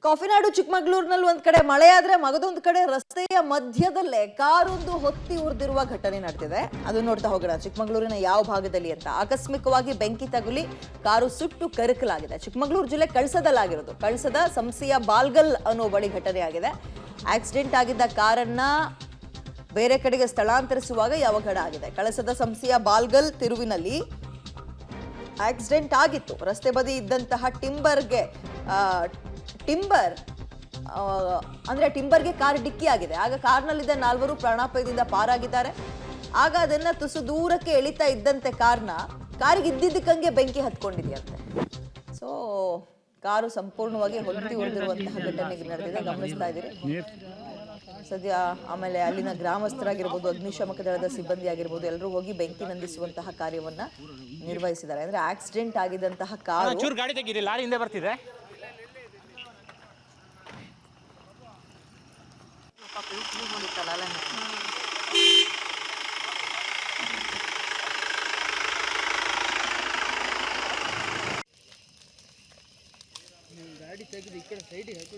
ಕಾಫಿನಾಡು ಚಿಕ್ಕಮಗಳೂರಿನಲ್ಲಿ ಒಂದ್ ಕಡೆ ಮಳೆ ಆದ್ರೆ ಮಗದೊಂದು ಕಡೆ ರಸ್ತೆಯ ಮಧ್ಯದಲ್ಲೇ ಕಾರೊಂದು ಹೊತ್ತಿ ಉರಿದಿರುವ ಘಟನೆ ನಡೆದಿದೆ. ಅದು ನೋಡ್ತಾ ಹೋಗೋಣ ಚಿಕ್ಕಮಗಳೂರಿನ ಯಾವ ಭಾಗದಲ್ಲಿ ಅಂತ. ಆಕಸ್ಮಿಕವಾಗಿ ಬೆಂಕಿ ತಗುಲಿ ಕಾರು ಸುಟ್ಟು ಕರಕಲಾಗಿದೆ. ಚಿಕ್ಕಮಗಳೂರು ಜಿಲ್ಲೆ ಕಳಸದಲ್ಲಾಗಿರೋದು. ಕಳಸದ ಸಂಸಿಯ ಬಾಲ್ಗಲ್ ಅನ್ನೋ ಬಳಿ ಘಟನೆ ಆಗಿದೆ. ಆಕ್ಸಿಡೆಂಟ್ ಆಗಿದ್ದ ಕಾರನ್ನ ಬೇರೆ ಕಡೆಗೆ ಸ್ಥಳಾಂತರಿಸುವಾಗ ಈ ಅವಘಡ ಆಗಿದೆ. ಕಳಸದ ಸಂಸಿಯ ಬಾಲ್ಗಲ್ ತಿರುವಿನಲ್ಲಿ ಆಕ್ಸಿಡೆಂಟ್ ಆಗಿತ್ತು. ರಸ್ತೆ ಬದಿ ಇದ್ದಂತಹ ಟಿಂಬರ್ಗೆ ಕಾರ್ ಡಿಕ್ಕಿ ಆಗಿದೆ. ಆಗ ಕಾರ್ನಲ್ಲಿದ್ದ 4 ಪ್ರಾಣಾಪಾಯದಿಂದ ಪಾರಾಗಿದ್ದಾರೆ. ಆಗ ಅದನ್ನ ತುಸು ದೂರಕ್ಕೆ ಎಳಿತಾ ಇದ್ದಂತೆ ಕಾರಿಗೆ ಇದ್ದಿದ್ದಕ್ಕಂಗೆ ಬೆಂಕಿ ಹತ್ಕೊಂಡಿದೆಯಂತೆ. ಸೊ ಕಾರು ಸಂಪೂರ್ಣವಾಗಿ ಹೊತ್ತಿ ಉಳಿದಿರುವಂತಹ ಘಟನೆ ನಡೆದಿದೆ, ಗಮನಿಸ್ತಾ ಇದ್ದೀರಿ ಸದ್ಯ. ಆಮೇಲೆ ಅಲ್ಲಿನ ಗ್ರಾಮಸ್ಥರಾಗಿರ್ಬೋದು, ಅಗ್ನಿಶಾಮಕ ದಳದ ಸಿಬ್ಬಂದಿ ಆಗಿರ್ಬೋದು, ಎಲ್ಲರೂ ಹೋಗಿ ಬೆಂಕಿ ನಂದಿಸುವಂತಹ ಕಾರ್ಯವನ್ನ ನಿರ್ವಹಿಸಿದ್ದಾರೆ. ಅಂದ್ರೆ ಆಕ್ಸಿಡೆಂಟ್ ಆಗಿದ್ದಂತಹ ಕಾರು ಗಾಡಿ ತೆಗೀರಿ, ಲಾರಿ ಹಿಂದೆ ಬರ್ತಿದೆ. ಗಾಡಿ ತೆಗೆದು ಈ ಕಡೆ ಸೈಡಿಗೆ ಹಾಕಿ